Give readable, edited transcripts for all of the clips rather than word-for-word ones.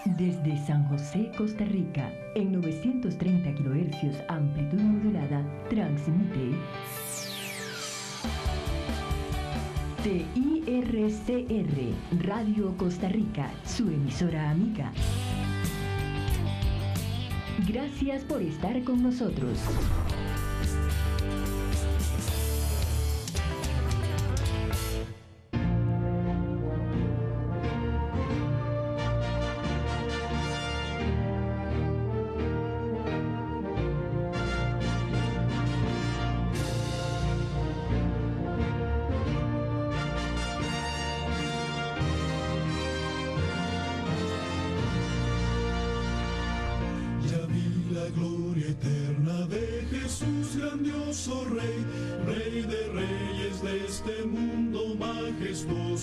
Desde San José, Costa Rica, en 930 kHz amplitud modulada, transmite TIRCR, Radio Costa Rica, su emisora amiga. Gracias por estar con nosotros.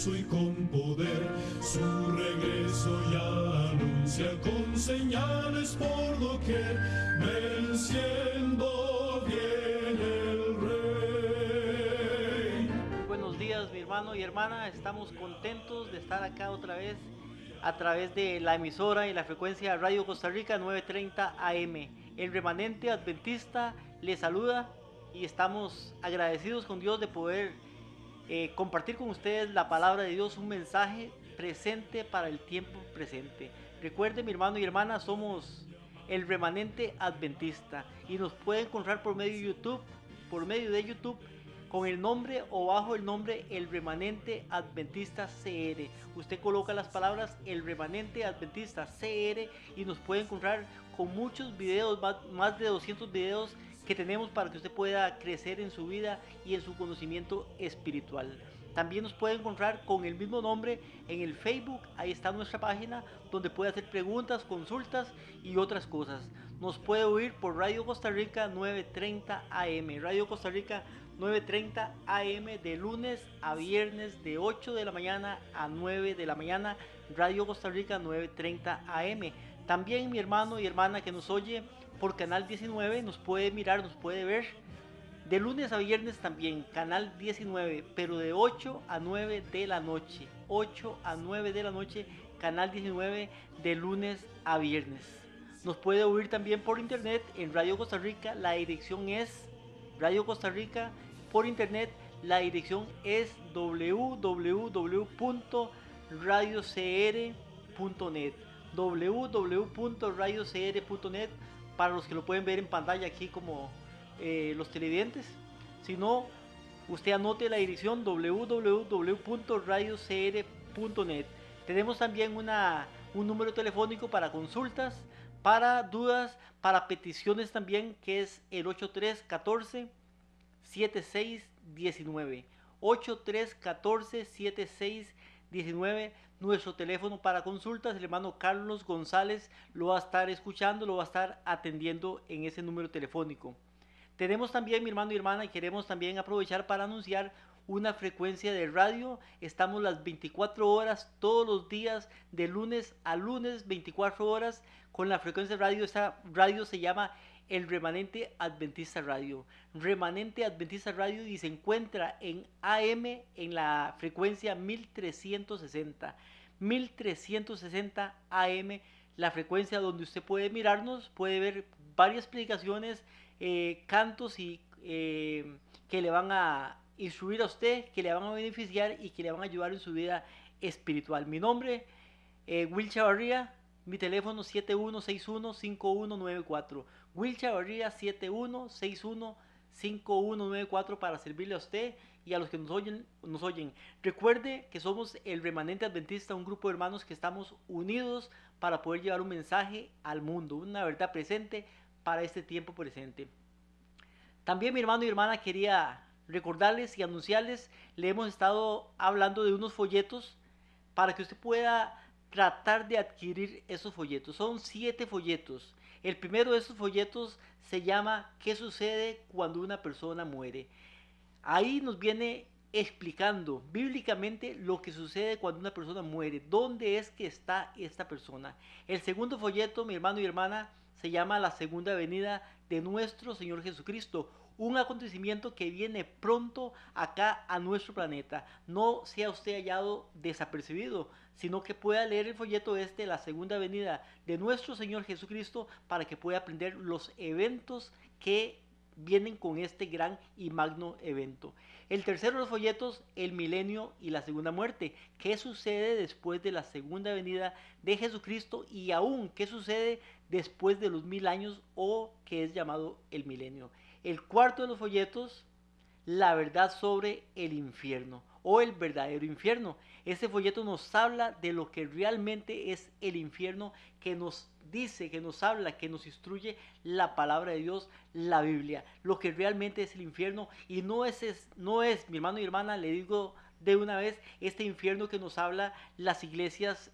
Y con poder su regreso ya anuncia con señales por doquier, venciendo viene el rey. Buenos días, mi hermano y hermana, estamos contentos de estar acá otra vez a través de la emisora y la frecuencia Radio Costa Rica 930 AM. El remanente adventista les saluda y estamos agradecidos con Dios de poder compartir con ustedes la palabra de Dios, un mensaje presente para el tiempo presente. Recuerden, mi hermano y hermana, somos el remanente adventista y nos pueden encontrar por medio de YouTube, con el nombre o bajo el nombre El Remanente Adventista CR. Usted coloca las palabras El Remanente Adventista CR y nos puede encontrar con muchos videos, más de 200 videos que tenemos para que usted pueda crecer en su vida y en su conocimiento espiritual. También nos puede encontrar con el mismo nombre en el Facebook, ahí está nuestra página donde puede hacer preguntas, consultas y otras cosas. Nos puede oír por Radio Costa Rica 930 AM, Radio Costa Rica 930 AM de lunes a viernes de 8 de la mañana a 9 de la mañana, Radio Costa Rica 930 AM. También mi hermano y hermana que nos oye por Canal 19 nos puede mirar, nos puede ver de lunes a viernes también, Canal 19, pero de 8 a 9 de la noche, 8 a 9 de la noche, Canal 19 de lunes a viernes. Nos puede oír también por internet en Radio Costa Rica, la dirección es Radio Costa Rica, por internet la dirección es www.radiocr.net, www.radiocr.net, para los que lo pueden ver en pantalla aquí como los televidentes. Si no, usted anote la dirección www.radiocr.net. Tenemos también un número telefónico para consultas, para dudas, para peticiones también, que es el 8314-7619. 8314-7619. Nuestro teléfono para consultas, el hermano Carlos González lo va a estar escuchando, lo va a estar atendiendo en ese número telefónico. Tenemos también, mi hermano y hermana, y queremos también aprovechar para anunciar una frecuencia de radio. Estamos las 24 horas, todos los días, de lunes a lunes, 24 horas, con la frecuencia de radio. Esta radio se llama El Remanente Adventista Radio. Remanente Adventista Radio, y se encuentra en AM en la frecuencia 1360. 1360 AM, la frecuencia donde usted puede mirarnos, puede ver varias predicaciones, cantos y que le van a instruir a usted, que le van a beneficiar y que le van a ayudar en su vida espiritual. Mi nombre, Will Chavarría, mi teléfono 7161-5194. Will Chavarría 7161-5194 para servirle a usted y a los que nos oyen. Recuerde que somos el Remanente Adventista, un grupo de hermanos que estamos unidos para poder llevar un mensaje al mundo, una verdad presente para este tiempo presente. También, mi hermano y hermana, quería recordarles y anunciarles, le hemos estado hablando de unos folletos para que usted pueda tratar de adquirir esos folletos. Son 7 folletos. El primero de esos folletos se llama ¿Qué sucede cuando una persona muere? Ahí nos viene explicando bíblicamente lo que sucede cuando una persona muere, dónde es que está esta persona. El segundo folleto, mi hermano y hermana, se llama la segunda venida de nuestro Señor Jesucristo. Un acontecimiento que viene pronto acá a nuestro planeta. No sea usted hallado desapercibido, sino que pueda leer el folleto la segunda venida de nuestro Señor Jesucristo, para que pueda aprender los eventos que vienen con este gran y magno evento. El tercero de los folletos, el milenio y la segunda muerte. ¿Qué sucede después de la segunda venida de Jesucristo? Y aún, ¿qué sucede después de los 1000 años, o que es llamado el milenio? El cuarto de los folletos, la verdad sobre el infierno o el verdadero infierno. Este folleto nos habla de lo que realmente es el infierno, que nos dice, que nos habla, que nos instruye la palabra de Dios, la Biblia, lo que realmente es el infierno. Y no es, mi hermano y hermana, le digo de una vez, este infierno que nos habla las iglesias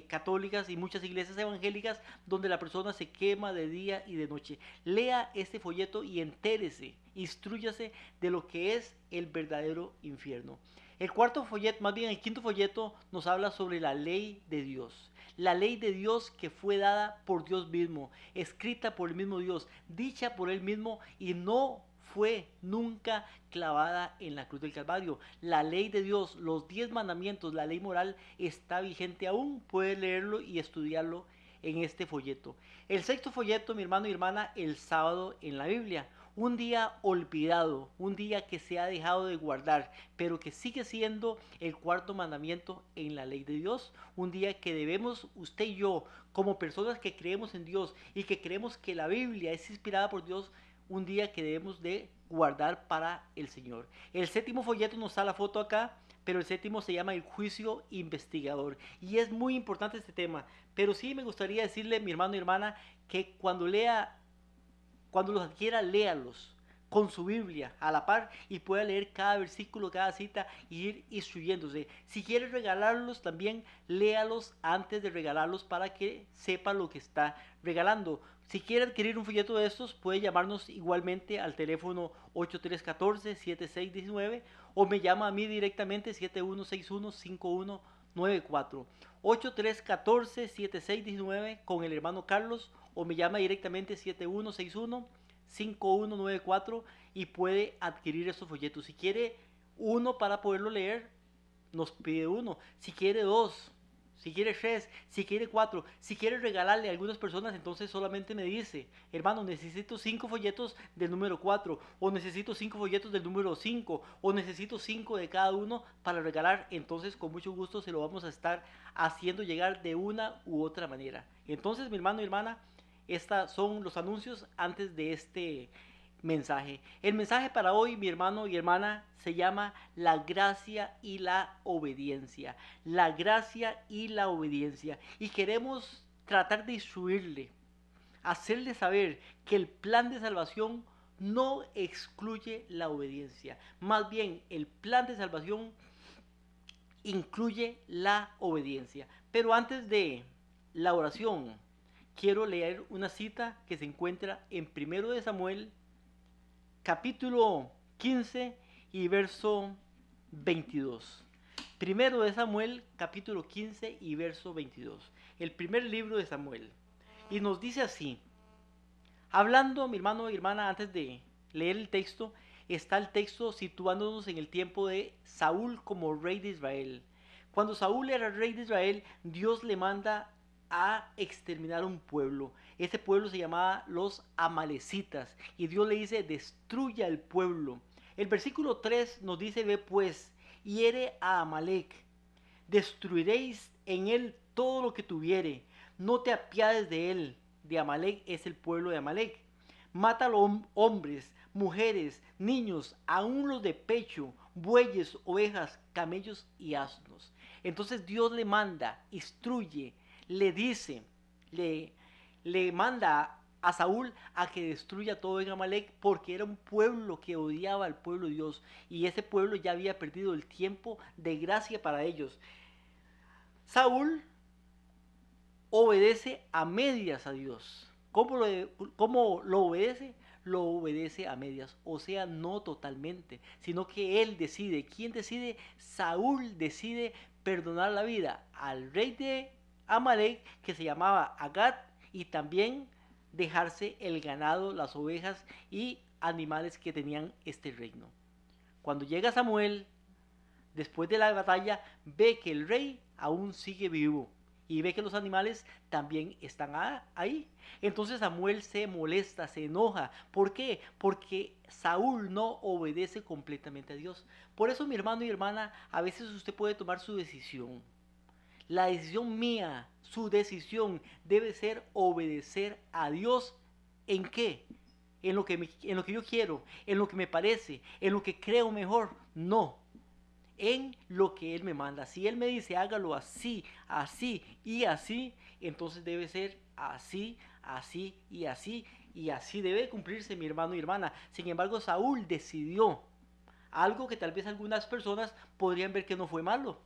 católicas y muchas iglesias evangélicas, donde la persona se quema de día y de noche. Lea este folleto y entérese, instrúyase de lo que es el verdadero infierno. El cuarto folleto, más bien el quinto folleto, nos habla sobre la ley de Dios. La ley de Dios que fue dada por Dios mismo, escrita por el mismo Dios, dicha por él mismo, y no fue nunca clavada en la cruz del Calvario. La ley de Dios, los 10 mandamientos, la ley moral, está vigente aún. Puede leerlo y estudiarlo en este folleto. El sexto folleto, mi hermano y hermana, el sábado en la Biblia. Un día olvidado, un día que se ha dejado de guardar, pero que sigue siendo el cuarto mandamiento en la ley de Dios. Un día que debemos, usted y yo, como personas que creemos en Dios y que creemos que la Biblia es inspirada por Dios, un día que debemos de guardar para el Señor. El séptimo folleto nos da la foto acá, pero el séptimo se llama el juicio investigador. Y es muy importante este tema, pero sí me gustaría decirle, mi hermano y hermana, que cuando los adquiera, léalos con su Biblia a la par, y pueda leer cada versículo, cada cita, y ir instruyéndose. Si quiere regalarlos, también léalos antes de regalarlos, para que sepa lo que está regalando. Si quiere adquirir un folleto de estos, puede llamarnos igualmente al teléfono 8314-7619, o me llama a mí directamente 7161-5194. 8314-7619 con el hermano Carlos, o me llama directamente 7161-5194, y puede adquirir estos folletos. Si quiere uno para poderlo leer, nos pide uno. Si quiere dos, si quiere tres, si quiere cuatro, si quiere regalarle a algunas personas, entonces solamente me dice: hermano, necesito 5 folletos del número 4, o necesito 5 folletos del número 5, o necesito 5 de cada uno para regalar. Entonces con mucho gusto se lo vamos a estar haciendo llegar de una u otra manera. Entonces, mi hermano y hermana, estos son los anuncios antes de este mensaje. El mensaje para hoy, mi hermano y hermana, se llama la gracia y la obediencia. La gracia y la obediencia. Y queremos tratar de instruirle, hacerle saber que el plan de salvación no excluye la obediencia. Más bien, el plan de salvación incluye la obediencia. Pero antes de la oración, quiero leer una cita que se encuentra en 1 de Samuel, capítulo 15 y verso 22. 1 de Samuel, capítulo 15 y verso 22. El primer libro de Samuel. Y nos dice así. Hablando, mi hermano y hermana, antes de leer el texto, está el texto situándonos en el tiempo de Saúl como rey de Israel. Cuando Saúl era rey de Israel, Dios le manda a exterminar un pueblo. Ese pueblo se llamaba los amalecitas, y Dios le dice: destruya el pueblo. El versículo 3 nos dice: ve pues, hiere a Amalec, destruiréis en él todo lo que tuviere, no te apiades de él. De Amalec es el pueblo de Amalec. Mata a los hombres, mujeres, niños, aún los de pecho, bueyes, ovejas, camellos y asnos. Entonces Dios le manda, instruye, le dice, le manda a Saúl a que destruya todo en Amalec, porque era un pueblo que odiaba al pueblo de Dios, y ese pueblo ya había perdido el tiempo de gracia para ellos. Saúl obedece a medias a Dios. ¿Cómo lo obedece? Lo obedece a medias, o sea, no totalmente, sino que él decide. ¿Quién decide? Saúl decide perdonar la vida al rey de Amalek, que se llamaba Agag, y también dejarse el ganado, las ovejas y animales que tenían este reino. Cuando llega Samuel, después de la batalla, ve que el rey aún sigue vivo y ve que los animales también están ahí. Entonces Samuel se molesta, se enoja. ¿Por qué? Porque Saúl no obedece completamente a Dios. Por eso, mi hermano y hermana, a veces usted puede tomar su decisión. La decisión mía, su decisión debe ser obedecer a Dios. ¿En qué? En lo que yo quiero, en lo que me parece, en lo que creo mejor. No, en lo que Él me manda. Si Él me dice hágalo así, así y así, entonces debe ser así, así y así. Y así debe cumplirse, mi hermano y hermana. Sin embargo, Saúl decidió algo que tal vez algunas personas podrían ver que no fue malo,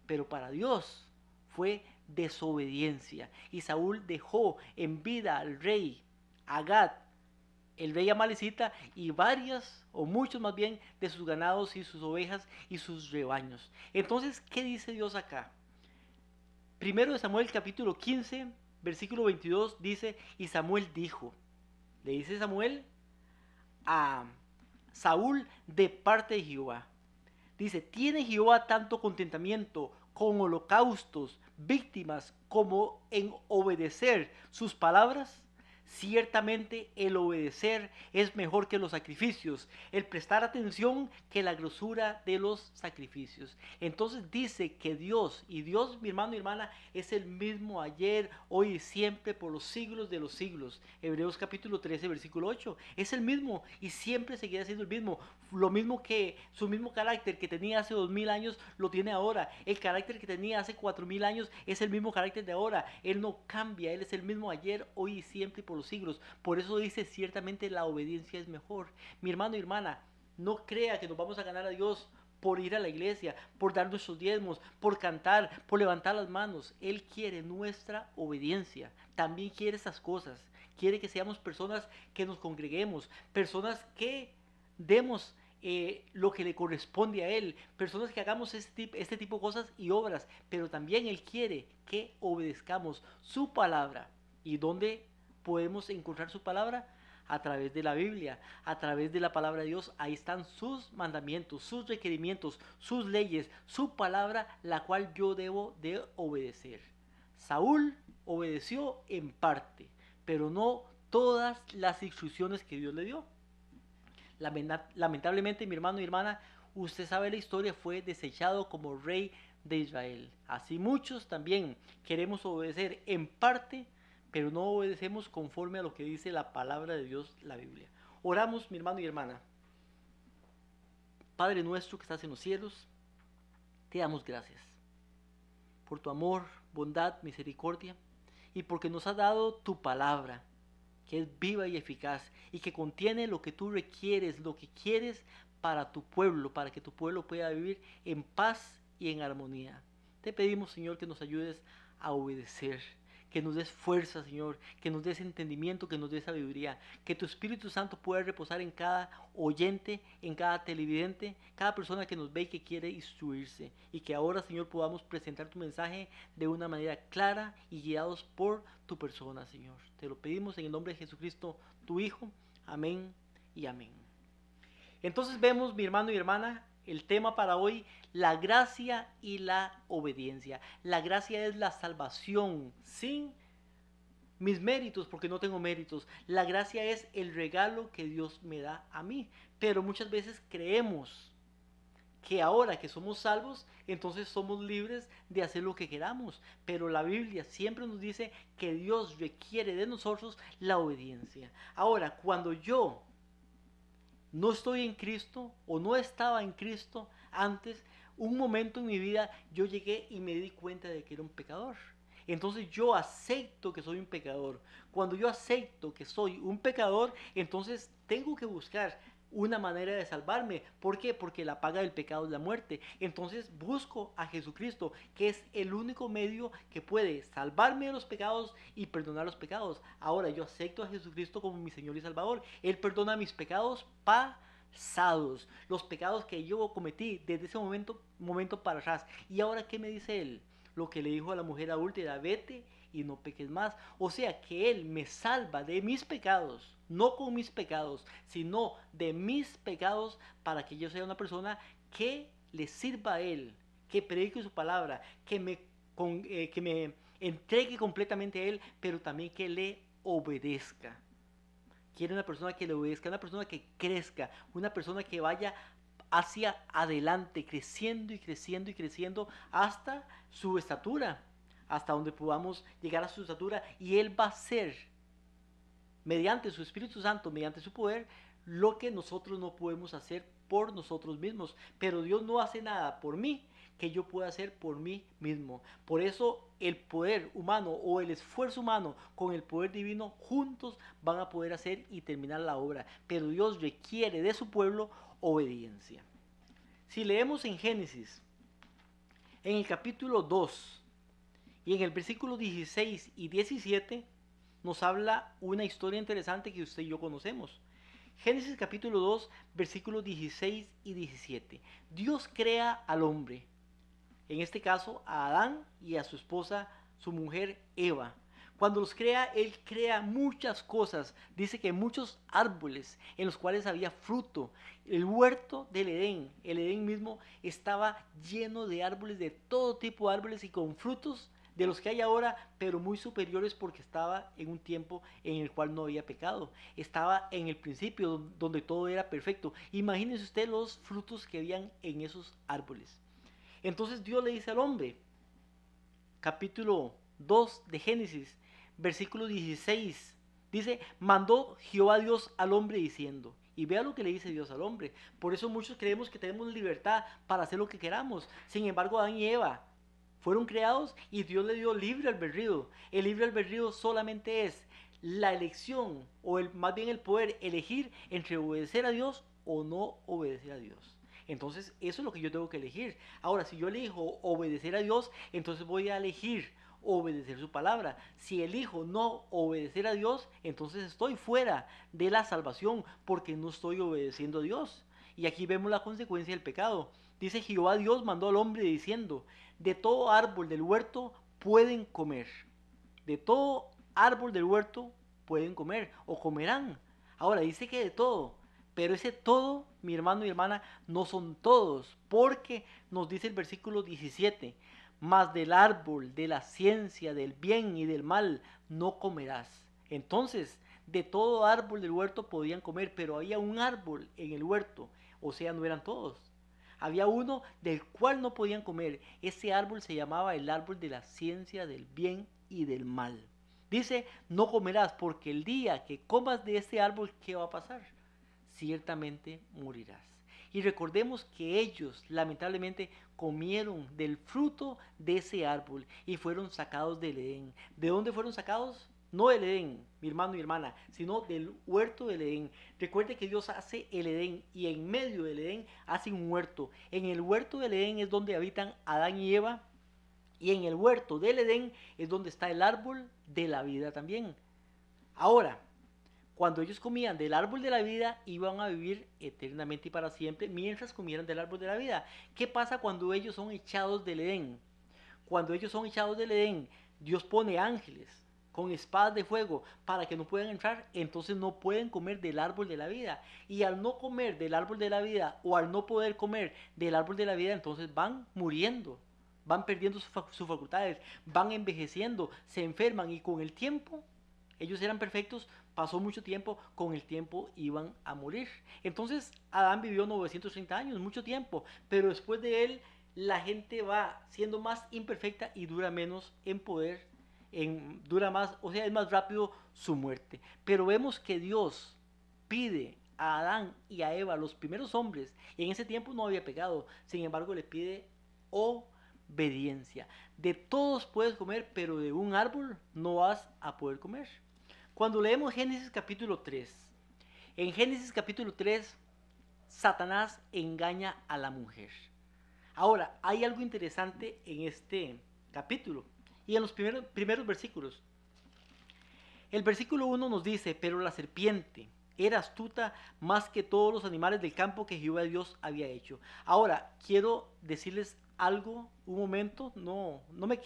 pero para Dios fue desobediencia. Y Saúl dejó en vida al rey Agag, el rey amalecita, y varias o muchos más bien de sus ganados y sus ovejas y sus rebaños. Entonces, ¿qué dice Dios acá? Primero de Samuel capítulo 15, versículo 22 dice, y Samuel dijo, le dice Samuel a Saúl de parte de Jehová. Dice, ¿tiene Jehová tanto contentamiento con holocaustos, víctimas, como en obedecer sus palabras? Ciertamente el obedecer es mejor que los sacrificios, el prestar atención que la grosura de los sacrificios. Entonces dice que Dios, y Dios, mi hermano y hermana, es el mismo ayer, hoy y siempre, por los siglos de los siglos. Hebreos capítulo 13, versículo 8. Es el mismo y siempre seguirá siendo el mismo. Lo mismo que su mismo carácter que tenía hace 2000 años lo tiene ahora. El carácter que tenía hace 4000 años es el mismo carácter de ahora. Él no cambia, Él es el mismo ayer, hoy y siempre y por los siglos. Por eso dice, ciertamente la obediencia es mejor. Mi hermano y hermana, no crea que nos vamos a ganar a Dios por ir a la iglesia, por dar nuestros diezmos, por cantar, por levantar las manos. Él quiere nuestra obediencia. También quiere esas cosas. Quiere que seamos personas que nos congreguemos, personas que demos lo que le corresponde a Él, personas que hagamos este tipo de cosas y obras, pero también Él quiere que obedezcamos su palabra. ¿Y dónde podemos encontrar su palabra? A través de la Biblia, a través de la palabra de Dios. Ahí están sus mandamientos, sus requerimientos, sus leyes, su palabra, la cual yo debo de obedecer. Saúl obedeció en parte, pero no todas las instrucciones que Dios le dio. Lamentablemente, mi hermano y hermana, usted sabe la historia, fue desechado como rey de Israel. Así muchos también queremos obedecer en parte, pero no obedecemos conforme a lo que dice la palabra de Dios, la Biblia. Oramos, mi hermano y hermana. Padre nuestro que estás en los cielos, te damos gracias por tu amor, bondad, misericordia, y porque nos has dado tu palabra, que es viva y eficaz, y que contiene lo que tú requieres, lo que quieres para tu pueblo, para que tu pueblo pueda vivir en paz y en armonía. Te pedimos, Señor, que nos ayudes a obedecer, que nos des fuerza, Señor, que nos des entendimiento, que nos des sabiduría, que tu Espíritu Santo pueda reposar en cada oyente, en cada televidente, cada persona que nos ve y que quiere instruirse, y que ahora, Señor, podamos presentar tu mensaje de una manera clara y guiados por tu persona, Señor. Te lo pedimos en el nombre de Jesucristo, tu Hijo. Amén y amén. Entonces vemos, mi hermano y hermana, el tema para hoy, la gracia y la obediencia. La gracia es la salvación sin mis méritos, porque no tengo méritos. La gracia es el regalo que Dios me da a mí. Pero muchas veces creemos que ahora que somos salvos, entonces somos libres de hacer lo que queramos. Pero la Biblia siempre nos dice que Dios requiere de nosotros la obediencia. Ahora, cuando yo no estoy en Cristo o no estaba en Cristo antes, un momento en mi vida yo llegué y me di cuenta de que era un pecador. Entonces yo acepto que soy un pecador. Cuando yo acepto que soy un pecador, entonces tengo que buscar una manera de salvarme. ¿Por qué? Porque la paga del pecado es la muerte. Entonces busco a Jesucristo, que es el único medio que puede salvarme de los pecados y perdonar los pecados. Ahora yo acepto a Jesucristo como mi Señor y Salvador. Él perdona mis pecados pasados, los pecados que yo cometí desde ese momento para atrás. ¿Y ahora qué me dice Él? lo que le dijo a la mujer adúltera: vete y no peques más. O sea que Él me salva de mis pecados, no con mis pecados, sino de mis pecados, para que yo sea una persona que le sirva a Él, que predique su palabra, que me entregue completamente a Él, pero también que le obedezca. Quiere una persona que le obedezca, una persona que crezca, una persona que vaya hacia adelante, creciendo y creciendo y creciendo hasta su estatura, hasta donde podamos llegar a su estatura, y Él va a hacer, mediante su Espíritu Santo, mediante su poder, lo que nosotros no podemos hacer por nosotros mismos. Pero Dios no hace nada por mí que yo pueda hacer por mí mismo. Por eso el poder humano o el esfuerzo humano con el poder divino juntos van a poder hacer y terminar la obra. Pero Dios requiere de su pueblo obediencia. Si leemos en Génesis, en el capítulo 2 y en el versículo 16 y 17, nos habla una historia interesante que usted y yo conocemos. Génesis capítulo 2, versículos 16 y 17. Dios crea al hombre, en este caso a Adán y a su esposa, su mujer Eva. Cuando los crea, Él crea muchas cosas. Dice que muchos árboles en los cuales había fruto. El huerto del Edén, el Edén mismo, estaba lleno de árboles, de todo tipo de árboles y con frutos de los que hay ahora, pero muy superiores, porque estaba en un tiempo en el cual no había pecado. Estaba en el principio donde todo era perfecto. Imagínense usted los frutos que habían en esos árboles. Entonces Dios le dice al hombre, capítulo 2 de Génesis, versículo 16, dice: mandó Jehová Dios al hombre diciendo. Y vea lo que le dice Dios al hombre. Por eso muchos creemos que tenemos libertad para hacer lo que queramos. Sin embargo, Adán y Eva fueron creados y Dios le dio libre albedrío. El libre albedrío solamente es la elección, o más bien el poder elegir entre obedecer a Dios o no obedecer a Dios. Entonces eso es lo que yo tengo que elegir. Ahora, si yo elijo obedecer a Dios, entonces voy a elegir obedecer su palabra. Si elijo no obedecer a Dios, entonces estoy fuera de la salvación, porque no estoy obedeciendo a Dios. Y aquí vemos la consecuencia del pecado. Dice: Jehová Dios mandó al hombre diciendo: de todo árbol del huerto pueden comer. De todo árbol del huerto pueden comer o comerán. Ahora dice que de todo, pero ese todo, mi hermano y hermana, no son todos, porque nos dice el versículo 17: mas del árbol de la ciencia del bien y del mal no comerás. Entonces, de todo árbol del huerto podían comer, pero había un árbol en el huerto, o sea, no eran todos. Había uno del cual no podían comer. Ese árbol se llamaba el árbol de la ciencia del bien y del mal. Dice: no comerás, porque el día que comas de ese árbol, ¿qué va a pasar? Ciertamente morirás. Y recordemos que ellos lamentablemente comieron del fruto de ese árbol y fueron sacados del Edén. ¿De dónde fueron sacados? No del Edén, mi hermano y hermana, sino del huerto del Edén. Recuerde que Dios hace el Edén y en medio del Edén hace un huerto. En el huerto del Edén es donde habitan Adán y Eva, y en el huerto del Edén es donde está el árbol de la vida también. Ahora, cuando ellos comían del árbol de la vida, iban a vivir eternamente y para siempre mientras comieran del árbol de la vida. ¿Qué pasa cuando ellos son echados del Edén? Cuando ellos son echados del Edén, Dios pone ángeles con espadas de fuego para que no puedan entrar, entonces no pueden comer del árbol de la vida. Y al no comer del árbol de la vida, o al no poder comer del árbol de la vida, entonces van muriendo, van perdiendo sus facultades, van envejeciendo, se enferman, y con el tiempo, ellos eran perfectos, pasó mucho tiempo, con el tiempo iban a morir. Entonces Adán vivió 930 años, mucho tiempo, pero después de él la gente va siendo más imperfecta y dura menos en poder, dura más, o sea, es más rápido su muerte. Pero vemos que Dios pide a Adán y a Eva, los primeros hombres, y en ese tiempo no había pecado, sin embargo le pide obediencia. De todos puedes comer, pero de un árbol no vas a poder comer. Cuando leemos Génesis capítulo 3, en Génesis capítulo 3, Satanás engaña a la mujer. Ahora, hay algo interesante en este capítulo y en los primeros versículos. El versículo 1 nos dice: pero la serpiente era astuta más que todos los animales del campo que Jehová Dios había hecho. Ahora, quiero decirles algo, un momento, no me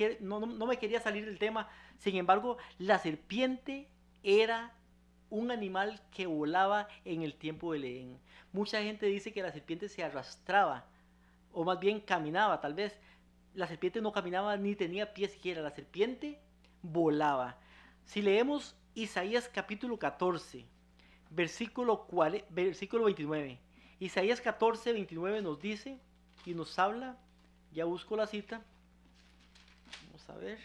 quería salir del tema. Sin embargo, la serpiente era un animal que volaba en el tiempo del Edén. Mucha gente dice que la serpiente se arrastraba, o más bien caminaba, tal vez. La serpiente no caminaba ni tenía pies siquiera, la serpiente volaba. Si leemos Isaías capítulo 14, versículo 29, Isaías 14, 29 nos dice y nos habla, ya busco la cita, vamos a ver,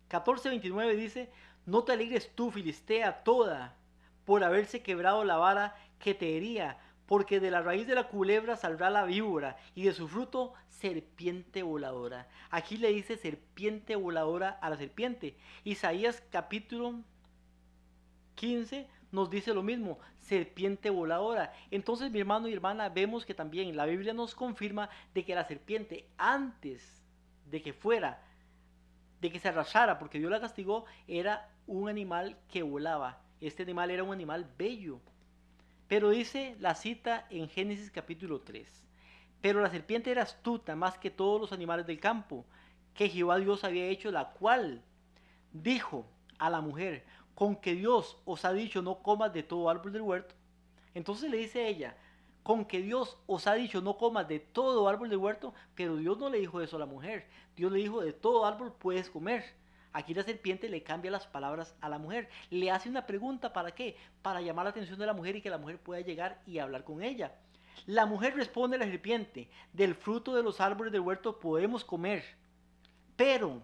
14, 29 dice: no te alegres tú, Filistea toda, por haberse quebrado la vara que te hería, porque de la raíz de la culebra saldrá la víbora, y de su fruto serpiente voladora. Aquí le dice serpiente voladora a la serpiente. Isaías capítulo 15 nos dice lo mismo, serpiente voladora. Entonces, mi hermano y hermana, vemos que también la Biblia nos confirma de que la serpiente, antes de que se arrastrara, porque Dios la castigó, era un animal que volaba. Este animal era un animal bello. Pero dice la cita en Génesis capítulo 3. Pero la serpiente era astuta más que todos los animales del campo que Jehová Dios había hecho, la cual dijo a la mujer: con que Dios os ha dicho no comas de todo árbol del huerto. Entonces le dice a ella: con que Dios os ha dicho no comas de todo árbol del huerto. Pero Dios no le dijo eso a la mujer. Dios le dijo: de todo árbol puedes comer. Aquí la serpiente le cambia las palabras a la mujer. Le hace una pregunta, ¿para qué? Para llamar la atención de la mujer y que la mujer pueda llegar y hablar con ella. La mujer responde a la serpiente: del fruto de los árboles del huerto podemos comer, pero,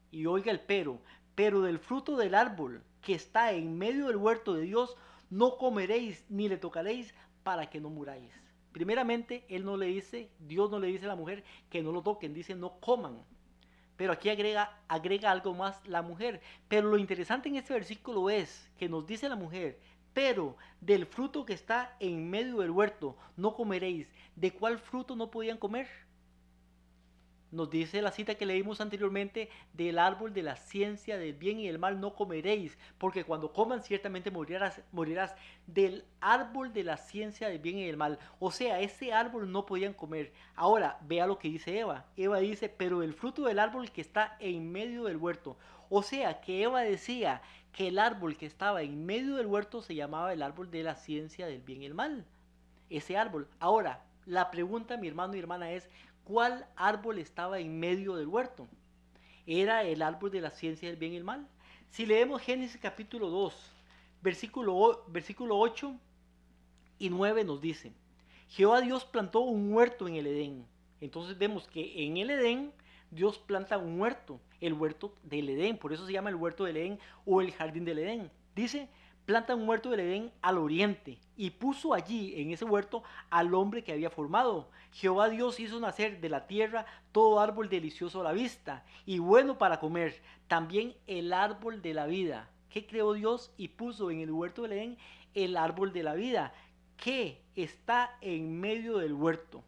y oiga el pero del fruto del árbol que está en medio del huerto de Dios no comeréis ni le tocaréis, para que no muráis. Primeramente, Dios no le dice a la mujer que no lo toquen, dice no coman. Pero aquí agrega algo más la mujer. Pero lo interesante en este versículo es que nos dice la mujer: pero del fruto que está en medio del huerto no comeréis. ¿De cuál fruto no podían comer? Nos dice la cita que leímos anteriormente: del árbol de la ciencia del bien y del mal no comeréis, porque cuando coman ciertamente morirás. Del árbol de la ciencia del bien y del mal. O sea, ese árbol no podían comer. Ahora, vea lo que dice Eva. Eva dice: pero del fruto del árbol que está en medio del huerto. O sea, que Eva decía que el árbol que estaba en medio del huerto se llamaba el árbol de la ciencia del bien y el mal. Ese árbol. Ahora, la pregunta, mi hermano y hermana, es: ¿cuál árbol estaba en medio del huerto? ¿Era el árbol de la ciencia del bien y el mal? Si leemos Génesis capítulo 2, versículo 8 y 9 nos dice: Jehová Dios plantó un huerto en el Edén. Entonces vemos que en el Edén Dios planta un huerto, el huerto del Edén, por eso se llama el huerto del Edén o el jardín del Edén. Dice: planta un huerto del Edén al oriente, y puso allí en ese huerto al hombre que había formado. Jehová Dios hizo nacer de la tierra todo árbol delicioso a la vista y bueno para comer, también el árbol de la vida. ¿Qué creó Dios y puso en el huerto del Edén? El árbol de la vida, que está en medio del huerto,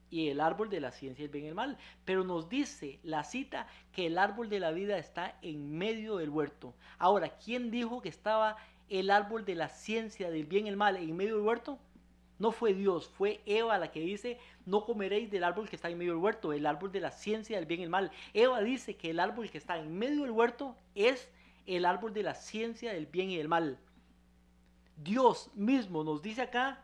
y el árbol de la ciencia del bien y el mal. Pero nos dice la cita que el árbol de la vida está en medio del huerto. Ahora, ¿quién dijo que estaba el árbol de la ciencia del bien y el mal en medio del huerto? No fue Dios, fue Eva la que dice: no comeréis del árbol que está en medio del huerto, el árbol de la ciencia del bien y el mal. Eva dice que el árbol que está en medio del huerto es el árbol de la ciencia del bien y del mal. Dios mismo nos dice acá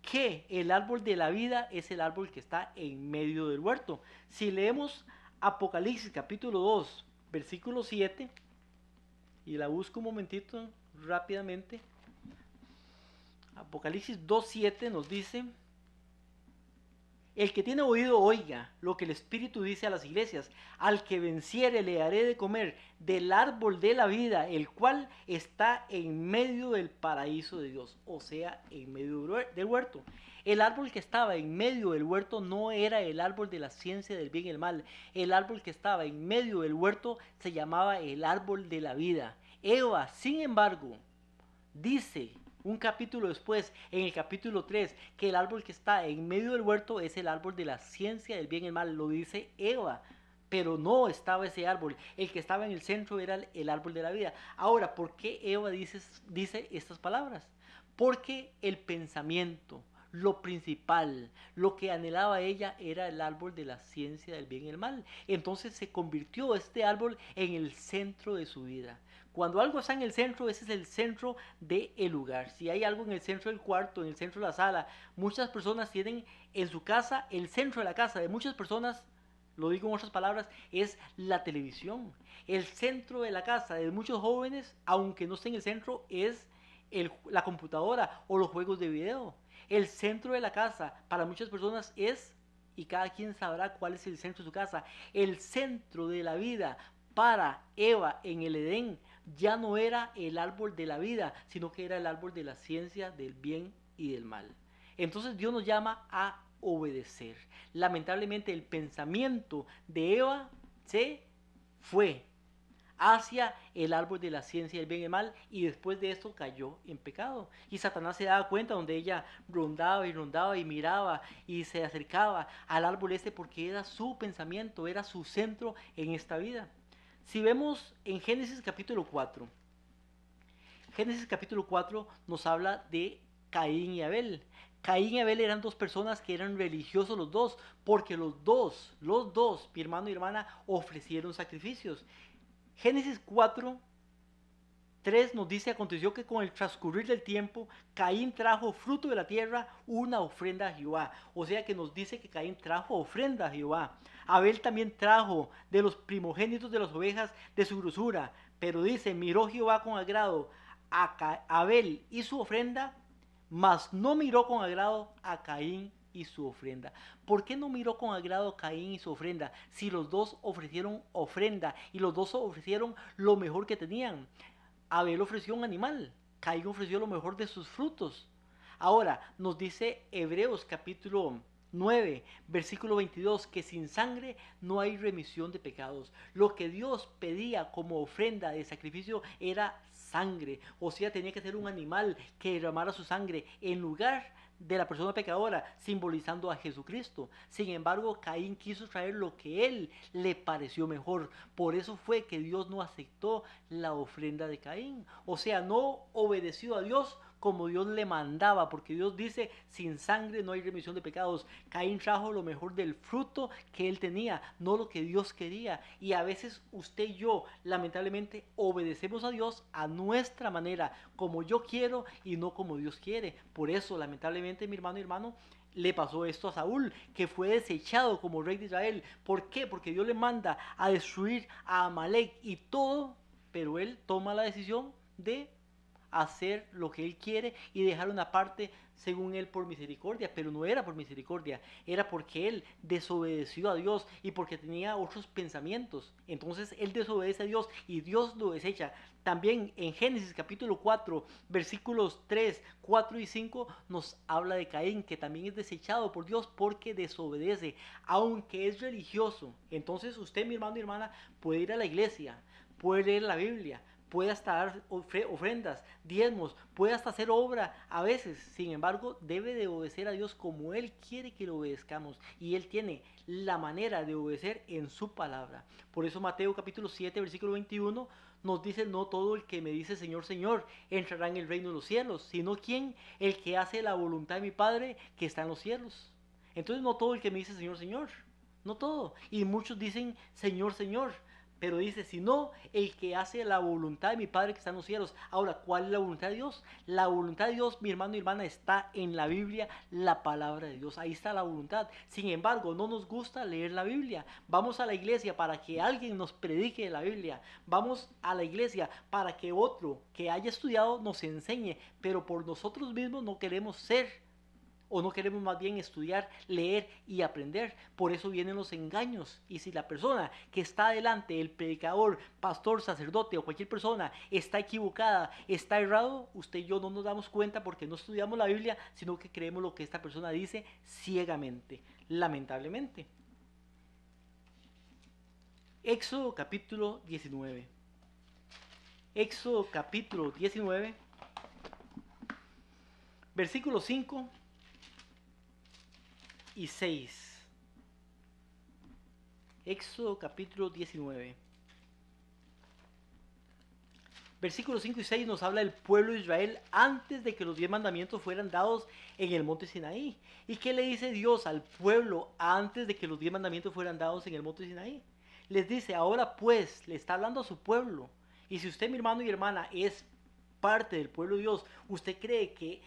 que el árbol de la vida es el árbol que está en medio del huerto. Si leemos Apocalipsis capítulo 2, versículo 7, y la busco un momentito rápidamente. Apocalipsis 2:7 nos dice: el que tiene oído oiga lo que el Espíritu dice a las iglesias. Al que venciere le haré de comer del árbol de la vida, el cual está en medio del paraíso de Dios, o sea, en medio del huerto. El árbol que estaba en medio del huerto no era el árbol de la ciencia del bien y el mal. El árbol que estaba en medio del huerto se llamaba el árbol de la vida. Eva, sin embargo, dice un capítulo después, en el capítulo 3, que el árbol que está en medio del huerto es el árbol de la ciencia del bien y el mal. Lo dice Eva, pero no estaba ese árbol. El que estaba en el centro era el árbol de la vida. Ahora, ¿por qué Eva dice estas palabras? Porque el pensamiento, lo principal, lo que anhelaba ella era el árbol de la ciencia del bien y el mal. Entonces se convirtió este árbol en el centro de su vida. Cuando algo está en el centro, ese es el centro del lugar. Si hay algo en el centro del cuarto, en el centro de la sala, muchas personas tienen en su casa, el centro de la casa de muchas personas, lo digo en otras palabras, es la televisión. El centro de la casa de muchos jóvenes, aunque no esté en el centro, es la computadora o los juegos de video. El centro de la casa para muchas personas es, y cada quien sabrá cuál es el centro de su casa, el centro de la vida para Eva en el Edén ya no era el árbol de la vida, sino que era el árbol de la ciencia del bien y del mal. Entonces Dios nos llama a obedecer. Lamentablemente el pensamiento de Eva se fue hacia el árbol de la ciencia del bien y el mal, y después de esto cayó en pecado. Y Satanás se daba cuenta donde ella rondaba y miraba y se acercaba al árbol este porque era su pensamiento, era su centro en esta vida. Si vemos en Génesis capítulo 4, Génesis capítulo 4 nos habla de Caín y Abel. Caín y Abel eran dos personas que eran religiosos los dos, porque los dos, mi hermano y hermana, ofrecieron sacrificios. Génesis 4, 3 nos dice: aconteció que con el transcurrir del tiempo, Caín trajo fruto de la tierra, una ofrenda a Jehová. O sea que nos dice que Caín trajo ofrenda a Jehová. Abel también trajo de los primogénitos de las ovejas de su grosura. Pero dice: miró Jehová con agrado a Abel y su ofrenda, mas no miró con agrado a Caín y su ofrenda. ¿Por qué no miró con agrado a Caín y su ofrenda? Si los dos ofrecieron ofrenda y los dos ofrecieron lo mejor que tenían. Abel ofreció un animal, Caín ofreció lo mejor de sus frutos. Ahora, nos dice Hebreos capítulo 9, versículo 22, que sin sangre no hay remisión de pecados. Lo que Dios pedía como ofrenda de sacrificio era sangre, o sea, tenía que ser un animal que derramara su sangre en lugar de la persona pecadora, simbolizando a Jesucristo. Sin embargo, Caín quiso traer lo que él le pareció mejor. Por eso fue que Dios no aceptó la ofrenda de Caín. O sea, no obedeció a Dios como Dios le mandaba, porque Dios dice: sin sangre no hay remisión de pecados. Caín trajo lo mejor del fruto que él tenía, no lo que Dios quería. Y a veces usted y yo, lamentablemente, obedecemos a Dios a nuestra manera, como yo quiero y no como Dios quiere. Por eso, lamentablemente, mi hermano y hermano, le pasó esto a Saúl, que fue desechado como rey de Israel. ¿Por qué? Porque Dios le manda a destruir a Amalek y todo, pero él toma la decisión de hacer lo que él quiere y dejar una parte según él por misericordia, pero no era por misericordia, era porque él desobedeció a Dios y porque tenía otros pensamientos. Entonces él desobedece a Dios y Dios lo desecha. También en Génesis capítulo 4, versículos 3, 4 y 5 nos habla de Caín, que también es desechado por Dios porque desobedece, aunque es religioso. Entonces usted, mi hermano y hermana, puede ir a la iglesia, puede leer la Biblia, puede hasta dar ofrendas, diezmos, puede hasta hacer obra a veces. Sin embargo, debe de obedecer a Dios como Él quiere que lo obedezcamos. Y Él tiene la manera de obedecer en su palabra. Por eso Mateo capítulo 7, versículo 21 nos dice: no todo el que me dice Señor, Señor, entrará en el reino de los cielos, sino quien, el que hace la voluntad de mi Padre que está en los cielos. Entonces no todo el que me dice Señor, Señor, no todo. Y muchos dicen Señor, Señor, pero dice: sino el que hace la voluntad de mi Padre que está en los cielos. Ahora, ¿cuál es la voluntad de Dios? La voluntad de Dios, mi hermano y hermana, está en la Biblia, la palabra de Dios. Ahí está la voluntad. Sin embargo, no nos gusta leer la Biblia. Vamos a la iglesia para que alguien nos predique la Biblia. Vamos a la iglesia para que otro que haya estudiado nos enseñe. Pero por nosotros mismos no queremos ser, o no queremos más bien estudiar, leer y aprender. Por eso vienen los engaños. Y si la persona que está adelante, el predicador, pastor, sacerdote o cualquier persona, está equivocada, está errado, usted y yo no nos damos cuenta porque no estudiamos la Biblia, sino que creemos lo que esta persona dice ciegamente, lamentablemente. Éxodo capítulo 19. Éxodo capítulo 19, versículo 5 y 6. Éxodo capítulo 19, Versículos 5 y 6 nos habla del pueblo de Israel antes de que los 10 mandamientos fueran dados en el monte Sinaí. ¿Y qué le dice Dios al pueblo antes de que los 10 mandamientos fueran dados en el monte Sinaí? Les dice, ahora pues, le está hablando a su pueblo. Y si usted, mi hermano y hermana, es parte del pueblo de Dios, usted cree que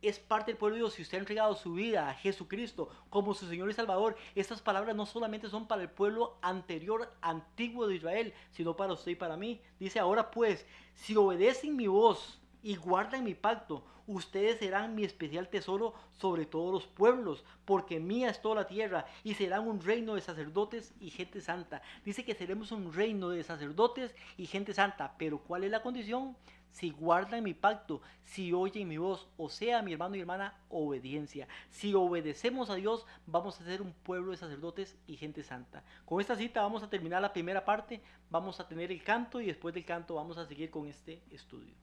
es parte del pueblo de Dios, si usted ha entregado su vida a Jesucristo como su Señor y Salvador, estas palabras no solamente son para el pueblo anterior, antiguo de Israel, sino para usted y para mí. Dice, ahora pues, si obedecen mi voz y guardan mi pacto, ustedes serán mi especial tesoro sobre todos los pueblos, porque mía es toda la tierra, y serán un reino de sacerdotes y gente santa. Dice que seremos un reino de sacerdotes y gente santa, pero ¿cuál es la condición? Si guardan mi pacto, si oyen mi voz, o sea, mi hermano y hermana, obediencia. Si obedecemos a Dios, vamos a ser un pueblo de sacerdotes y gente santa. Con esta cita vamos a terminar la primera parte, vamos a tener el canto y después del canto vamos a seguir con este estudio.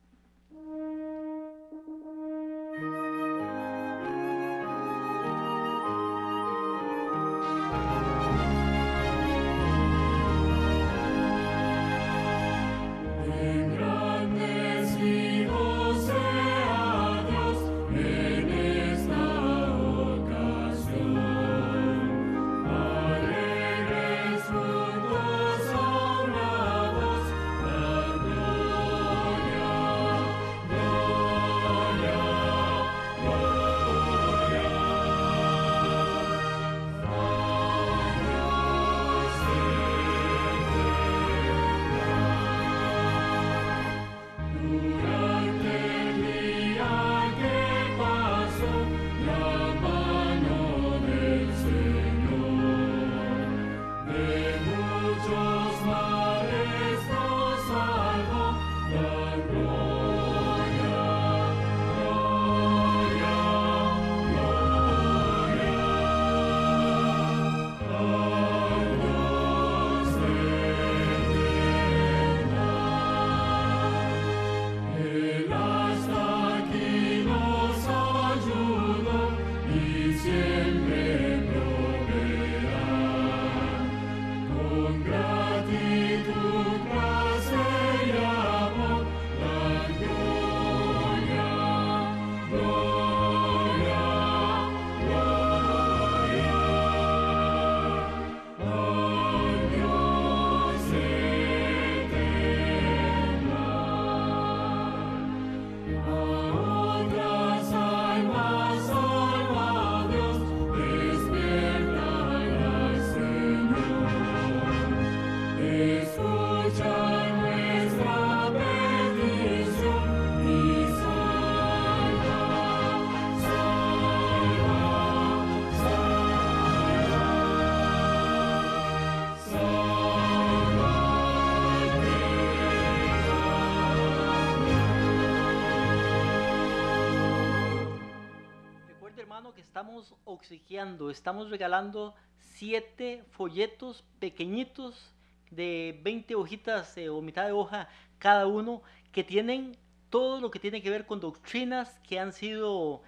Que estamos obsequiando, estamos regalando 7 folletos pequeñitos de 20 hojitas o mitad de hoja cada uno, que tienen todo lo que tiene que ver con doctrinas que han sido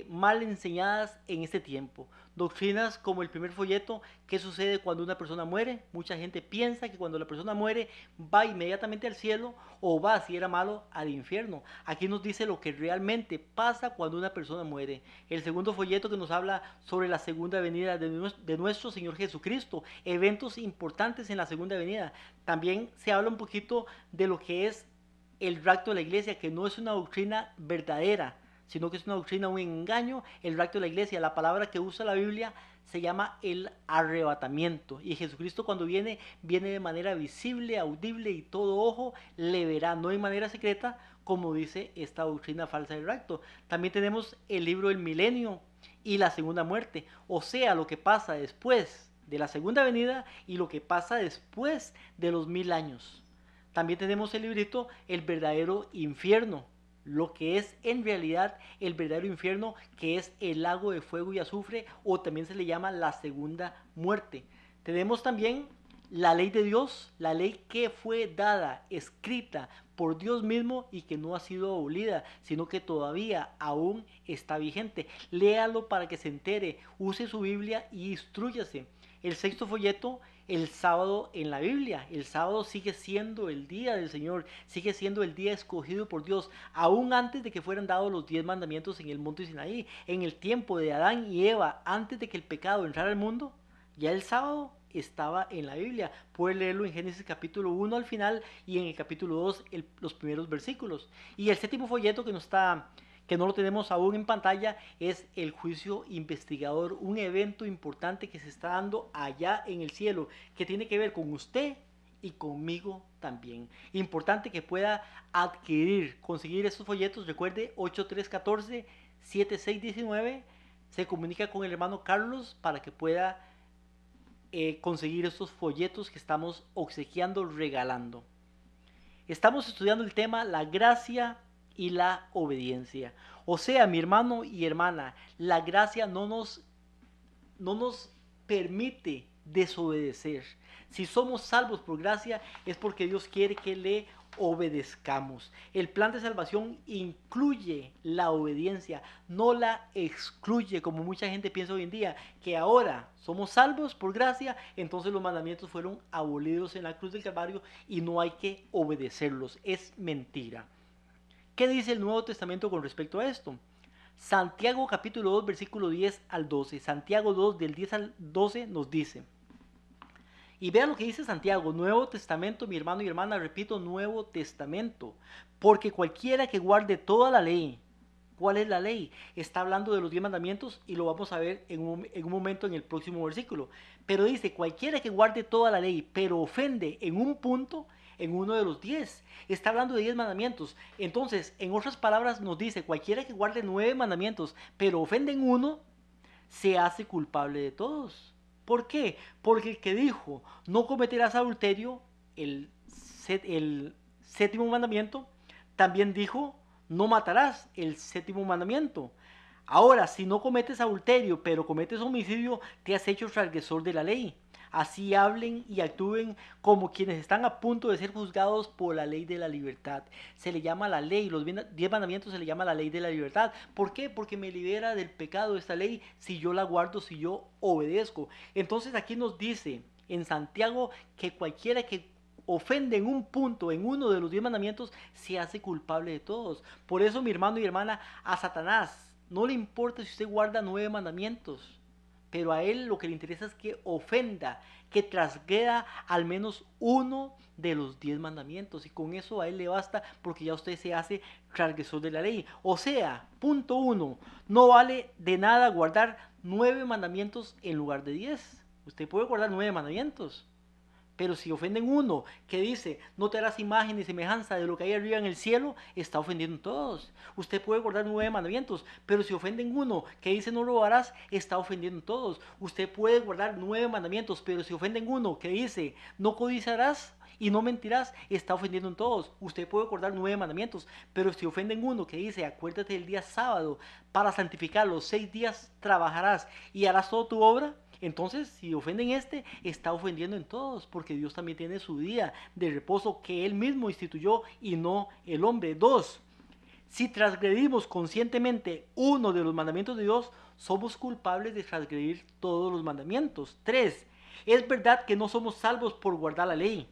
mal enseñadas en este tiempo. Doctrinas como el primer folleto, ¿qué sucede cuando una persona muere? Mucha gente piensa que cuando la persona muere va inmediatamente al cielo, o va, si era malo, al infierno. Aquí nos dice lo que realmente pasa cuando una persona muere. El segundo folleto que nos habla sobre la segunda venida de nuestro Señor Jesucristo, eventos importantes en la segunda venida. También se habla un poquito de lo que es el rapto de la iglesia, que no es una doctrina verdadera, sino que es una doctrina, un engaño, el rapto de la iglesia. La palabra que usa la Biblia se llama el arrebatamiento. Y Jesucristo cuando viene, viene de manera visible, audible, y todo ojo le verá, no de manera secreta, como dice esta doctrina falsa del rapto. También tenemos el libro del milenio y la segunda muerte, o sea, lo que pasa después de la segunda venida y lo que pasa después de los 1000 años. También tenemos el librito El verdadero infierno, lo que es en realidad el verdadero infierno, que es el lago de fuego y azufre, o también se le llama la segunda muerte. Tenemos también la ley de Dios, la ley que fue dada, escrita por Dios mismo y que no ha sido abolida, sino que todavía aún está vigente. Léalo para que se entere, use su Biblia y instrúyase. El sexto folleto el sábado en la Biblia. El sábado sigue siendo el día del Señor, sigue siendo el día escogido por Dios, aún antes de que fueran dados los 10 mandamientos en el monte Sinaí. En el tiempo de Adán y Eva, antes de que el pecado entrara al mundo, ya el sábado estaba en la Biblia. Puedes leerlo en Génesis capítulo 1 al final y en el capítulo 2 los primeros versículos. Y el séptimo folleto que no lo tenemos aún en pantalla, es el juicio investigador, un evento importante que se está dando allá en el cielo, que tiene que ver con usted y conmigo también. Importante que pueda conseguir estos folletos. Recuerde, 8314-7619, se comunica con el hermano Carlos para que pueda conseguir estos folletos que estamos obsequiando, regalando. Estamos estudiando el tema la gracia y la obediencia. O sea, mi hermano y hermana, la gracia no nos permite desobedecer. Si somos salvos por gracia, es porque Dios quiere que le obedezcamos. El plan de salvación incluye la obediencia, no la excluye, como mucha gente piensa hoy en día, que ahora somos salvos por gracia, entonces los mandamientos fueron abolidos en la cruz del Calvario y no hay que obedecerlos. Es mentira. ¿Qué dice el Nuevo Testamento con respecto a esto? Santiago capítulo 2, versículo 10 al 12. Santiago 2, del 10 al 12 nos dice. Y vean lo que dice Santiago, Nuevo Testamento, mi hermano y hermana, repito, Nuevo Testamento. Porque cualquiera que guarde toda la ley. ¿Cuál es la ley? Está hablando de los 10 mandamientos y lo vamos a ver en un momento en el próximo versículo. Pero dice, cualquiera que guarde toda la ley, pero ofende en un punto, en uno de los 10. Está hablando de 10 mandamientos. Entonces, en otras palabras nos dice, cualquiera que guarde 9 mandamientos, pero ofende en uno, se hace culpable de todos. ¿Por qué? Porque el que dijo, no cometerás adulterio, el séptimo mandamiento, también dijo, no matarás, el séptimo mandamiento. Ahora, si no cometes adulterio, pero cometes homicidio, te has hecho transgresor de la ley. Así hablen y actúen como quienes están a punto de ser juzgados por la ley de la libertad. Se le llama la ley, los 10 mandamientos se le llama la ley de la libertad. ¿Por qué? Porque me libera del pecado esta ley si yo la guardo, si yo obedezco. Entonces aquí nos dice en Santiago que cualquiera que ofende en un punto, en uno de los 10 mandamientos, se hace culpable de todos. Por eso, mi hermano y hermana, a Satanás no le importa si usted guarda 9 mandamientos. Pero a él lo que le interesa es que ofenda, que transgreda al menos uno de los 10 mandamientos. Y con eso a él le basta porque ya usted se hace transgresor de la ley. O sea, punto 1, no vale de nada guardar 9 mandamientos en lugar de 10. Usted puede guardar 9 mandamientos. Pero si ofenden uno que dice, no te harás imagen ni semejanza de lo que hay arriba en el cielo, está ofendiendo a todos. Usted puede guardar 9 mandamientos, pero si ofenden uno que dice no robarás, está ofendiendo a todos. Usted puede guardar 9 mandamientos, pero si ofenden uno que dice no codiciarás y no mentirás, está ofendiendo a todos. Usted puede guardar 9 mandamientos, pero si ofenden uno que dice acuérdate del día sábado para santificarlo, 6 días trabajarás y harás toda tu obra, entonces, si ofenden está ofendiendo en todos, porque Dios también tiene su día de reposo que Él mismo instituyó y no el hombre. 2. Si transgredimos conscientemente uno de los mandamientos de Dios, somos culpables de transgredir todos los mandamientos. 3. Es verdad que no somos salvos por guardar la ley,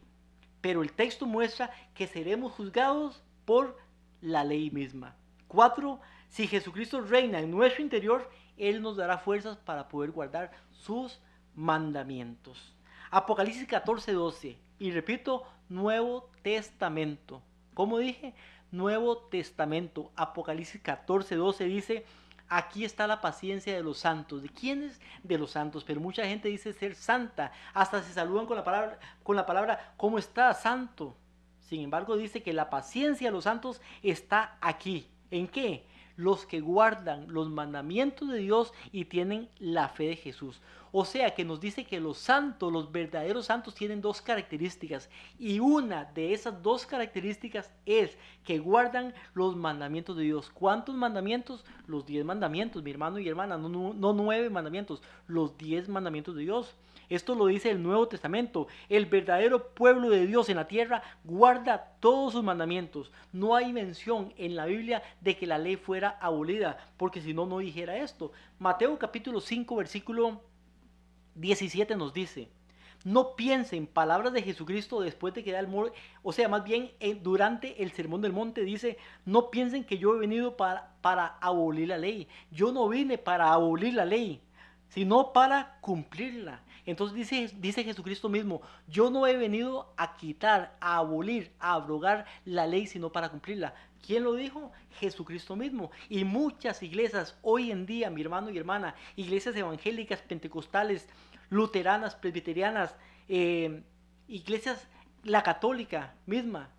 pero el texto muestra que seremos juzgados por la ley misma. 4. Si Jesucristo reina en nuestro interior, Él nos dará fuerzas para poder guardar sus mandamientos. Apocalipsis 14:12. Y repito, Nuevo Testamento. ¿Cómo dije? Nuevo Testamento. Apocalipsis 14:12 dice, aquí está la paciencia de los santos. ¿De quiénes? De los santos. Pero mucha gente dice ser santa. Hasta se saludan con la palabra ¿cómo está, santo? Sin embargo, dice que la paciencia de los santos está aquí. ¿En qué? Los que guardan los mandamientos de Dios y tienen la fe de Jesús. O sea que nos dice que los santos, los verdaderos santos, tienen 2 características. Y una de esas 2 características es que guardan los mandamientos de Dios. ¿Cuántos mandamientos? Los 10 mandamientos, mi hermano y hermana, no 9 mandamientos, los 10 mandamientos de Dios. Esto lo dice el Nuevo Testamento. El verdadero pueblo de Dios en la tierra guarda todos sus mandamientos. No hay mención en la Biblia de que la ley fuera abolida, porque si no, no dijera esto. Mateo capítulo 5, versículo 17 nos dice, No piensen, palabras de Jesucristo después de que da el monte, o sea, más bien durante el sermón del monte dice, no piensen que yo he venido para abolir la ley. Yo no vine para abolir la ley, sino para cumplirla. Entonces dice Jesucristo mismo, yo no he venido a quitar, a abolir, a abrogar la ley, sino para cumplirla. ¿Quién lo dijo? Jesucristo mismo. Y muchas iglesias hoy en día, mi hermano y hermana, iglesias evangélicas, pentecostales, luteranas, presbiterianas, iglesias, la católica misma,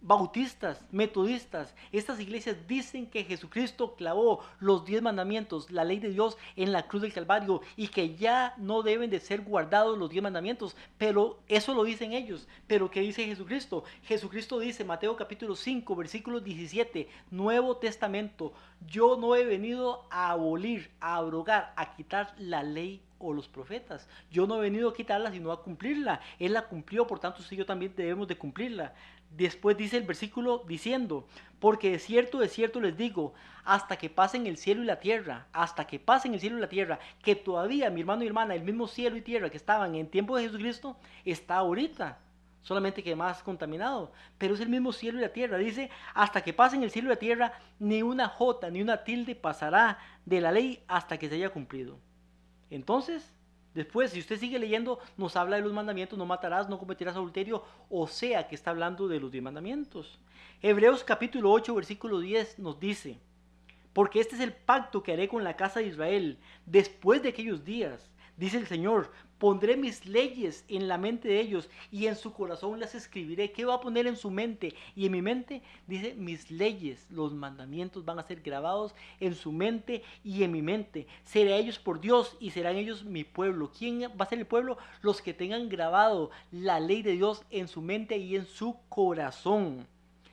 bautistas, metodistas, estas iglesias dicen que Jesucristo clavó los 10 mandamientos, la ley de Dios en la cruz del Calvario y que ya no deben de ser guardados los 10 mandamientos, pero eso lo dicen ellos. Pero ¿qué dice Jesucristo? Jesucristo dice, Mateo capítulo 5, versículo 17, Nuevo Testamento, yo no he venido a abolir, a abrogar, a quitar la ley o los profetas. Yo no he venido a quitarla, sino a cumplirla. Él la cumplió, por tanto, usted y yo también debemos de cumplirla. Después dice el versículo diciendo, porque de cierto les digo, hasta que pasen el cielo y la tierra, hasta que pasen el cielo y la tierra, que todavía, mi hermano y hermana, el mismo cielo y tierra que estaban en tiempo de Jesucristo, está ahorita, solamente que más contaminado, pero es el mismo cielo y la tierra. Dice, hasta que pasen el cielo y la tierra, ni una jota, ni una tilde pasará de la ley hasta que se haya cumplido. Entonces, después, si usted sigue leyendo, nos habla de los mandamientos, no matarás, no cometerás adulterio, o sea que está hablando de los 10 mandamientos. Hebreos capítulo 8, versículo 10 nos dice, porque este es el pacto que haré con la casa de Israel después de aquellos días, dice el Señor, pondré mis leyes en la mente de ellos y en su corazón las escribiré. ¿Qué va a poner en su mente y en mi mente? Dice, mis leyes, los mandamientos van a ser grabados en su mente y en mi mente. Seré ellos por Dios y serán ellos mi pueblo. ¿Quién va a ser el pueblo? Los que tengan grabado la ley de Dios en su mente y en su corazón.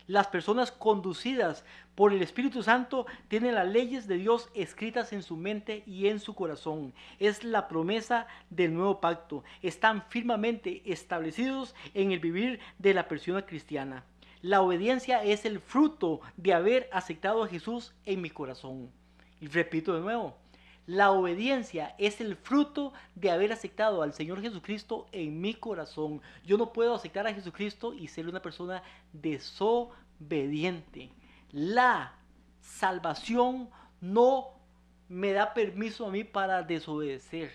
Las personas conducidas por el Espíritu Santo tienen las leyes de Dios escritas en su mente y en su corazón. Es la promesa del nuevo pacto. Están firmemente establecidos en el vivir de la persona cristiana. La obediencia es el fruto de haber aceptado a Jesús en mi corazón. Y repito de nuevo, la obediencia es el fruto de haber aceptado al Señor Jesucristo en mi corazón. Yo no puedo aceptar a Jesucristo y ser una persona desobediente. La salvación no me da permiso a mí para desobedecer.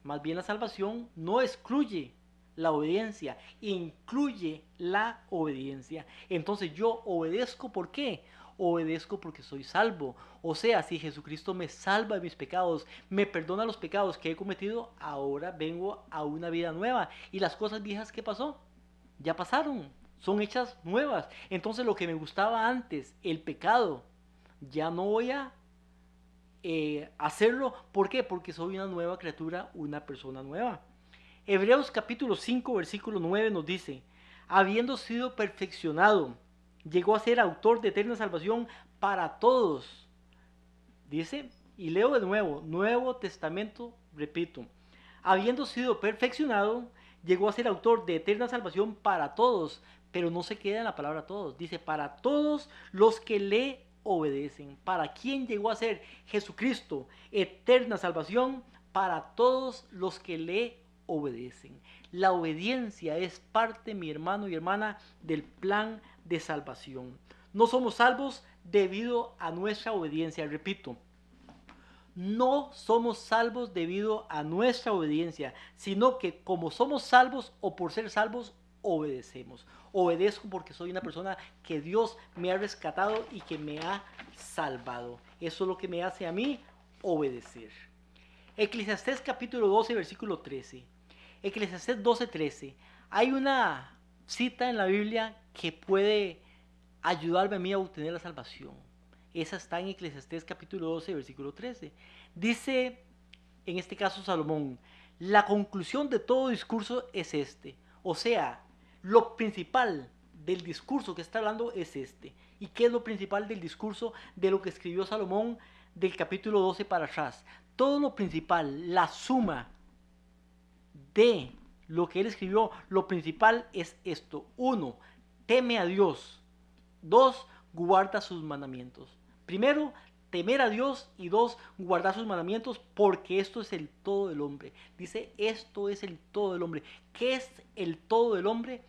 Más bien la salvación no excluye la obediencia, incluye la obediencia. Entonces yo obedezco, ¿por qué? Obedezco porque soy salvo. O sea, si Jesucristo me salva de mis pecados, me perdona los pecados que he cometido, ahora vengo a una vida nueva. Y las cosas viejas que pasó, ya pasaron, son hechas nuevas. Entonces lo que me gustaba antes, el pecado, ya no voy a hacerlo. ¿Por qué? Porque soy una nueva criatura, una persona nueva. Hebreos capítulo 5, versículo 9 nos dice, habiendo sido perfeccionado, llegó a ser autor de eterna salvación para todos. Dice, y leo de nuevo, Nuevo Testamento, repito, habiendo sido perfeccionado, llegó a ser autor de eterna salvación para todos, pero no se queda en la palabra todos, dice, para todos los que le obedecen. ¿Para quién llegó a ser Jesucristo? Eterna salvación para todos los que le obedecen. La obediencia es parte, mi hermano y hermana, del plan de salvación. No somos salvos debido a nuestra obediencia, repito, no somos salvos debido a nuestra obediencia, sino que como somos salvos o por ser salvos, obedecemos. Obedezco porque soy una persona que Dios me ha rescatado y que me ha salvado. Eso es lo que me hace a mí obedecer. Eclesiastés capítulo 12, versículo 13. Eclesiastés 12, 13. Hay una cita en la Biblia que puede ayudarme a mí a obtener la salvación. Esa está en Eclesiastés capítulo 12, versículo 13. Dice, en este caso Salomón, la conclusión de todo discurso es este. O sea, lo principal del discurso que está hablando es este. ¿Y qué es lo principal del discurso de lo que escribió Salomón del capítulo 12 para atrás? Todo lo principal, la suma de lo que él escribió, lo principal es esto. 1, teme a Dios. 2, guarda sus mandamientos. Primero, temer a Dios y 2, guardar sus mandamientos, porque esto es el todo del hombre. Dice, esto es el todo del hombre. ¿Qué es el todo del hombre?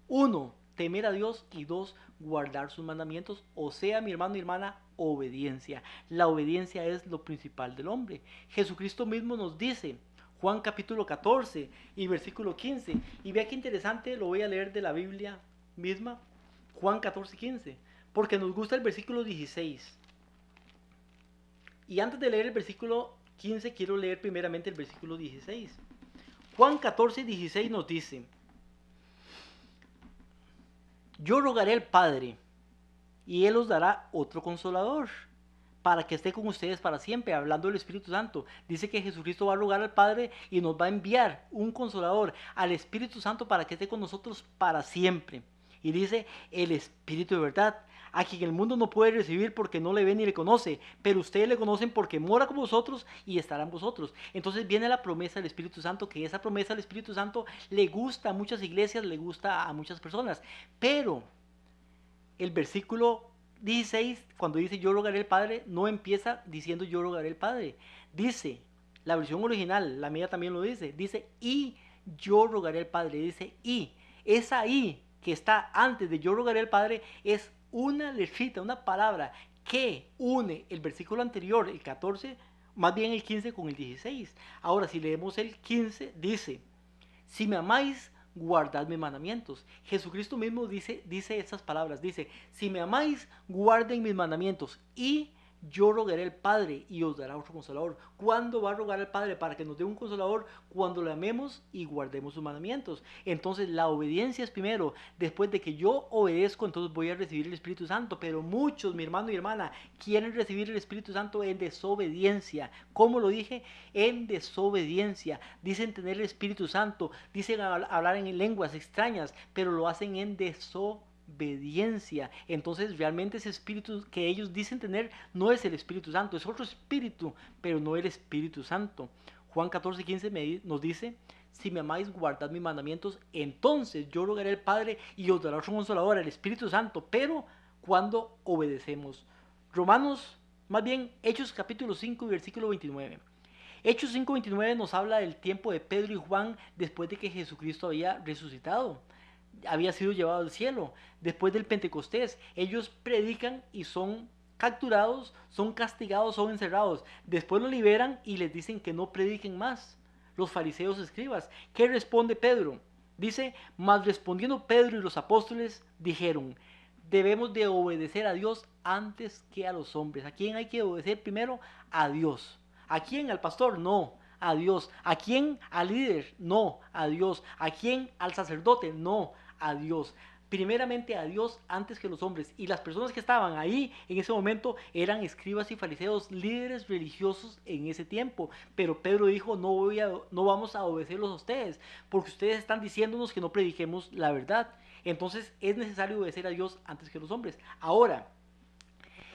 1, temer a Dios y 2, guardar sus mandamientos. O sea, mi hermano y hermana, obediencia. La obediencia es lo principal del hombre. Jesucristo mismo nos dice, Juan capítulo 14 y versículo 15. Y vea qué interesante, lo voy a leer de la Biblia misma. Juan 14, 15. Porque nos gusta el versículo 16. Y antes de leer el versículo 15, quiero leer primeramente el versículo 16. Juan 14, 16 nos dice, yo rogaré al Padre, y Él os dará otro consolador, para que esté con ustedes para siempre, hablando del Espíritu Santo. Dice que Jesucristo va a rogar al Padre y nos va a enviar un consolador, al Espíritu Santo, para que esté con nosotros para siempre. Y dice, el Espíritu de verdad, a quien el mundo no puede recibir porque no le ve ni le conoce, pero ustedes le conocen porque mora con vosotros y estará en vosotros. Entonces viene la promesa del Espíritu Santo, que esa promesa del Espíritu Santo le gusta a muchas iglesias, le gusta a muchas personas. Pero el versículo 16, cuando dice yo rogaré al Padre, no empieza diciendo yo rogaré al Padre. Dice, la versión original, la mía también lo dice y yo rogaré al Padre, dice y. Esa y que está antes de yo rogaré al Padre es una letrita, una palabra que une el versículo anterior, el 14, más bien el 15 con el 16. Ahora, si leemos el 15, dice, si me amáis, guardad mis mandamientos. Jesucristo mismo dice estas palabras, dice, si me amáis, guarden mis mandamientos y yo rogaré al Padre y os dará otro consolador. ¿Cuándo va a rogar al Padre para que nos dé un consolador? Cuando le amemos y guardemos sus mandamientos. Entonces la obediencia es primero. Después de que yo obedezco, entonces voy a recibir el Espíritu Santo. Pero muchos, mi hermano y hermana, quieren recibir el Espíritu Santo en desobediencia. ¿Cómo lo dije? En desobediencia. Dicen tener el Espíritu Santo, dicen hablar en lenguas extrañas, pero lo hacen en desobediencia. Entonces realmente ese espíritu que ellos dicen tener no es el Espíritu Santo, es otro espíritu, pero no el Espíritu Santo. Juan 14, 15 nos dice, si me amáis, guardad mis mandamientos, entonces yo rogaré al Padre y os dará otro consolador, el Espíritu Santo, pero cuando obedecemos. Romanos, más bien Hechos capítulo 5 y versículo 29. Hechos 5:29 nos habla del tiempo de Pedro y Juan después de que Jesucristo había resucitado, había sido llevado al cielo. Después del Pentecostés, ellos predican y son capturados, son castigados, son encerrados. Después los liberan y les dicen que no prediquen más. Los fariseos escribas. ¿Qué responde Pedro? Dice, mas respondiendo Pedro y los apóstoles dijeron, debemos de obedecer a Dios antes que a los hombres. ¿A quién hay que obedecer primero? A Dios. ¿A quién? ¿Al pastor? No, a Dios. ¿A quién? Al líder. No, a Dios. ¿A quién? Al sacerdote. No, a Dios. Primeramente a Dios antes que los hombres. Y las personas que estaban ahí en ese momento eran escribas y fariseos, líderes religiosos en ese tiempo. Pero Pedro dijo, no vamos a obedecerlos a ustedes, porque ustedes están diciéndonos que no prediquemos la verdad. Entonces es necesario obedecer a Dios antes que los hombres. Ahora,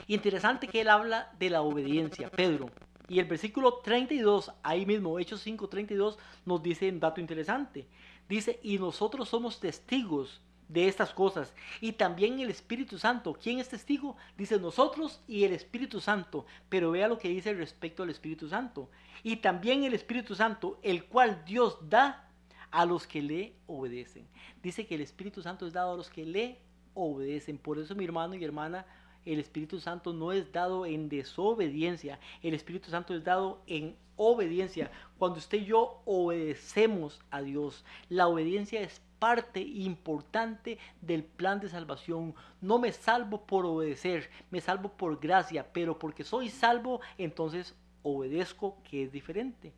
interesante que él habla de la obediencia, Pedro. Y el versículo 32, ahí mismo, Hechos 5:32, nos dice un dato interesante. Dice, y nosotros somos testigos de estas cosas, y también el Espíritu Santo. ¿Quién es testigo? Dice nosotros y el Espíritu Santo. Pero vea lo que dice respecto al Espíritu Santo. Y también el Espíritu Santo, el cual Dios da a los que le obedecen. Dice que el Espíritu Santo es dado a los que le obedecen. Por eso, mi hermano y hermana, el Espíritu Santo no es dado en desobediencia, el Espíritu Santo es dado en obediencia. Cuando usted y yo obedecemos a Dios, la obediencia es parte importante del plan de salvación. No me salvo por obedecer, me salvo por gracia, pero porque soy salvo, entonces obedezco, que es diferente.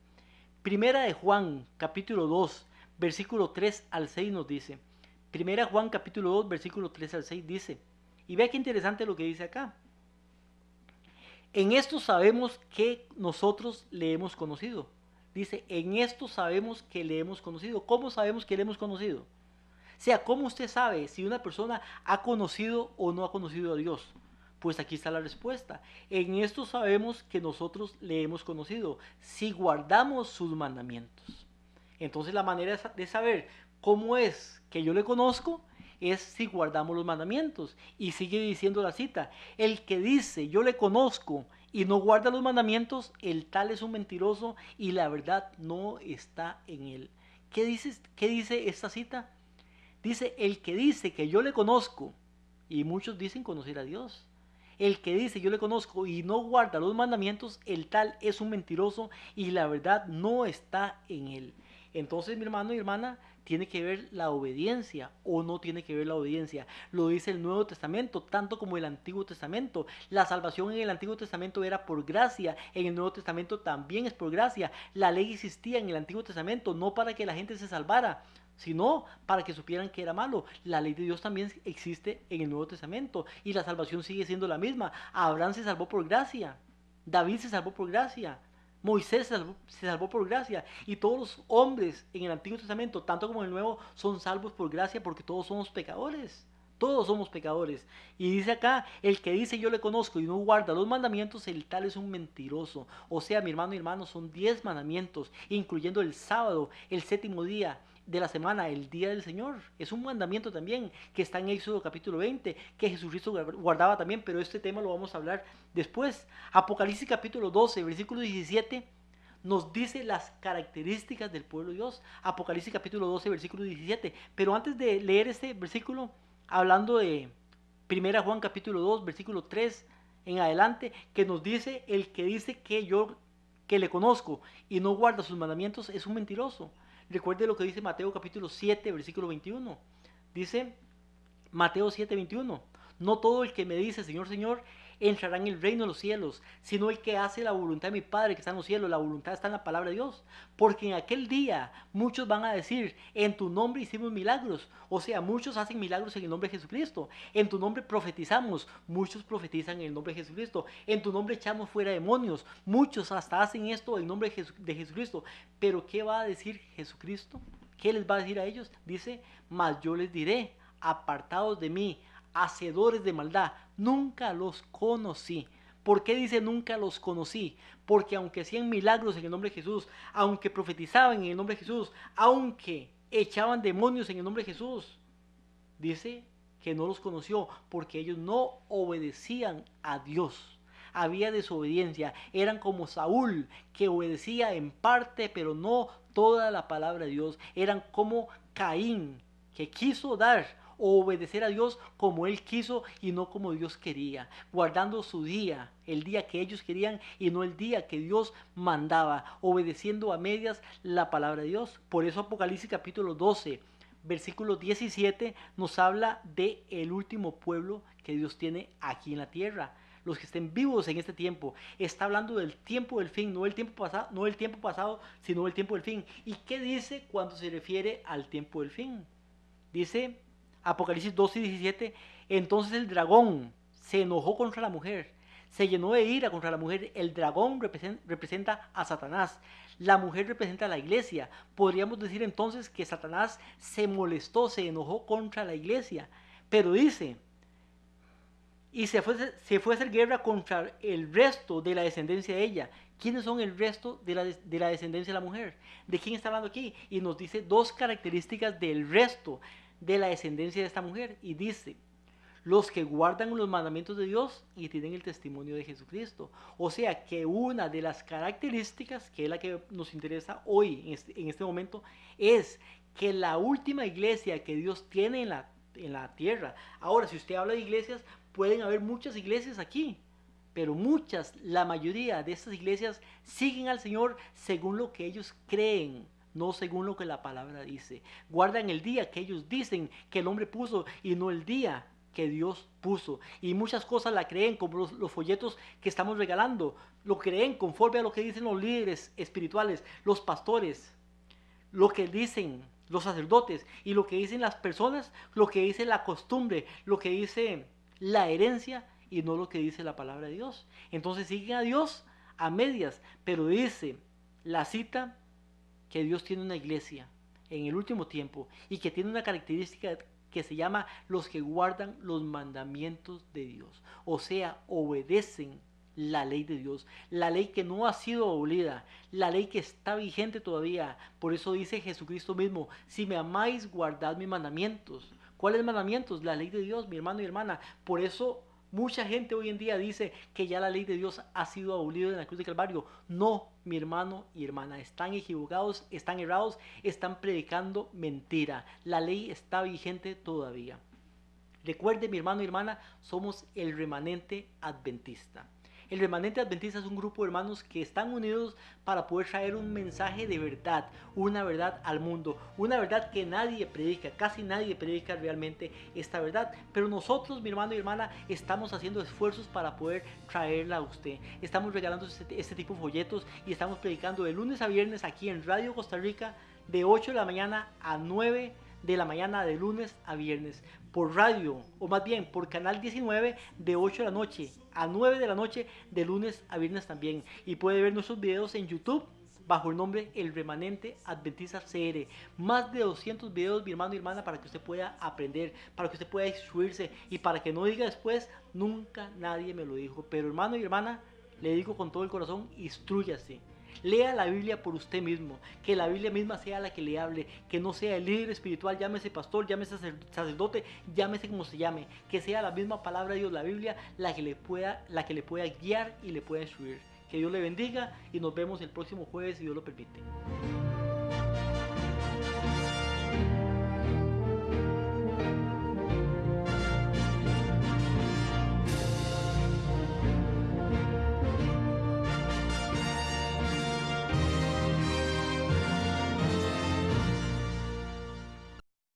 Primera de Juan, capítulo 2, versículo 3 al 6 nos dice. Primera Juan, capítulo 2, versículo 3 al 6 dice. Y vea qué interesante lo que dice acá. En esto sabemos que nosotros le hemos conocido. Dice, en esto sabemos que le hemos conocido. ¿Cómo sabemos que le hemos conocido? O sea, ¿cómo usted sabe si una persona ha conocido o no ha conocido a Dios? Pues aquí está la respuesta. En esto sabemos que nosotros le hemos conocido, si guardamos sus mandamientos. Entonces la manera de saber cómo es que yo le conozco es si guardamos los mandamientos. Y sigue diciendo la cita, el que dice yo le conozco y no guarda los mandamientos, el tal es un mentiroso y la verdad no está en él. ¿Qué dice esta cita? Dice, el que dice que yo le conozco, y muchos dicen conocer a Dios. El que dice yo le conozco y no guarda los mandamientos, el tal es un mentiroso y la verdad no está en él. Entonces, mi hermano y hermana, tiene que ver la obediencia o no tiene que ver la obediencia. Lo dice el Nuevo Testamento, tanto como el Antiguo Testamento. La salvación en el Antiguo Testamento era por gracia, en el Nuevo Testamento también es por gracia. La ley existía en el Antiguo Testamento no para que la gente se salvara, sino para que supieran que era malo. La ley de Dios también existe en el Nuevo Testamento y la salvación sigue siendo la misma. Abraham se salvó por gracia, David se salvó por gracia, Moisés se salvó por gracia, y todos los hombres en el Antiguo Testamento, tanto como en el Nuevo, son salvos por gracia porque todos somos pecadores. Todos somos pecadores. Y dice acá, el que dice yo le conozco y no guarda los mandamientos, el tal es un mentiroso. O sea, mi hermano y hermano, son 10 mandamientos, incluyendo el sábado, el séptimo día de la semana, el día del Señor. Es un mandamiento también que está en Éxodo capítulo 20, que Jesucristo guardaba también, pero este tema lo vamos a hablar después. Apocalipsis capítulo 12, versículo 17, nos dice las características del pueblo de Dios. Apocalipsis capítulo 12, versículo 17. Pero antes de leer este versículo, hablando de 1 Juan capítulo 2, versículo 3 en adelante, que nos dice, el que dice que le conozco y no guarda sus mandamientos es un mentiroso. Recuerde lo que dice Mateo capítulo 7, versículo 21. Dice Mateo 7, 21. No todo el que me dice Señor, Señor, entrará en el reino de los cielos, sino el que hace la voluntad de mi Padre que está en los cielos. La voluntad está en la palabra de Dios. Porque en aquel día muchos van a decir, en tu nombre hicimos milagros. O sea, muchos hacen milagros en el nombre de Jesucristo. En tu nombre profetizamos. Muchos profetizan en el nombre de Jesucristo. En tu nombre echamos fuera demonios. Muchos hasta hacen esto en nombre de Jesucristo. Pero ¿qué va a decir Jesucristo? ¿Qué les va a decir a ellos? Dice, mas yo les diré, apartados de mí, hacedores de maldad, nunca los conocí. ¿Por qué dice nunca los conocí? Porque aunque hacían milagros en el nombre de Jesús, aunque profetizaban en el nombre de Jesús, aunque echaban demonios en el nombre de Jesús, dice que no los conoció porque ellos no obedecían a Dios. Había desobediencia, eran como Saúl, que obedecía en parte, pero no toda la palabra de Dios. Eran como Caín, que quiso dar o obedecer a Dios como él quiso y no como Dios quería, guardando su día, el día que ellos querían y no el día que Dios mandaba, obedeciendo a medias la palabra de Dios. Por eso Apocalipsis capítulo 12, versículo 17 nos habla de el último pueblo que Dios tiene aquí en la tierra. Los que estén vivos en este tiempo. Está hablando del tiempo del fin, no del tiempo pasado, sino del tiempo del fin. ¿Y qué dice cuando se refiere al tiempo del fin? Dice Apocalipsis 12 y 17, entonces el dragón se enojó contra la mujer, se llenó de ira contra la mujer. El dragón representa a Satanás, la mujer representa a la iglesia. Podríamos decir entonces que Satanás se molestó, se enojó contra la iglesia. Pero dice, y se fue a hacer guerra contra el resto de la descendencia de ella. ¿Quiénes son el resto de la descendencia de la mujer? ¿De quién está hablando aquí? Y nos dice dos características del resto de la descendencia de esta mujer. Y dice, los que guardan los mandamientos de Dios y tienen el testimonio de Jesucristo. O sea que una de las características, que es la que nos interesa hoy, en este momento, es que la última iglesia que Dios tiene en la tierra. Ahora, si usted habla de iglesias, pueden haber muchas iglesias aquí, pero la mayoría de estas iglesias siguen al Señor según lo que ellos creen, no según lo que la palabra dice. Guardan el día que ellos dicen que el hombre puso y no el día que Dios puso. Y muchas cosas la creen, como los folletos que estamos regalando. Lo creen conforme a lo que dicen los líderes espirituales, los pastores, lo que dicen los sacerdotes y lo que dicen las personas, lo que dice la costumbre, lo que dice la herencia y no lo que dice la palabra de Dios. Entonces siguen a Dios a medias, pero dice la cita que Dios tiene una iglesia en el último tiempo y que tiene una característica que se llama los que guardan los mandamientos de Dios. O sea, obedecen la ley de Dios, la ley que no ha sido abolida, la ley que está vigente todavía. Por eso dice Jesucristo mismo, si me amáis, guardad mis mandamientos. ¿Cuáles mandamientos? La ley de Dios, mi hermano y hermana. Por eso mucha gente hoy en día dice que ya la ley de Dios ha sido abolida en la cruz de Calvario. No, mi hermano y hermana, están equivocados, están errados, están predicando mentira. La ley está vigente todavía. Recuerde, mi hermano y hermana, somos el remanente adventista. El remanente adventista es un grupo de hermanos que están unidos para poder traer un mensaje de verdad, una verdad al mundo, una verdad que nadie predica, casi nadie predica realmente esta verdad, pero nosotros, mi hermano y hermana, estamos haciendo esfuerzos para poder traerla a usted. Estamos regalando este tipo de folletos y estamos predicando de lunes a viernes aquí en Radio Costa Rica de 8 de la mañana a 9 de la mañana de lunes a viernes por radio, o más bien por canal 19 de 8 de la noche a 9 de la noche de lunes a viernes también, y puede ver nuestros videos en YouTube bajo el nombre El Remanente Adventista CR. Más de 200 videos, mi hermano y hermana, para que usted pueda aprender, para que usted pueda instruirse y para que no diga después, nunca nadie me lo dijo. Pero hermano y hermana, le digo con todo el corazón, instrúyase. Lea la Biblia por usted mismo, que la Biblia misma sea la que le hable, que no sea el líder espiritual, llámese pastor, llámese sacerdote, llámese como se llame, que sea la misma palabra de Dios, la Biblia, la que le pueda guiar y le pueda instruir. Que Dios le bendiga y nos vemos el próximo jueves si Dios lo permite.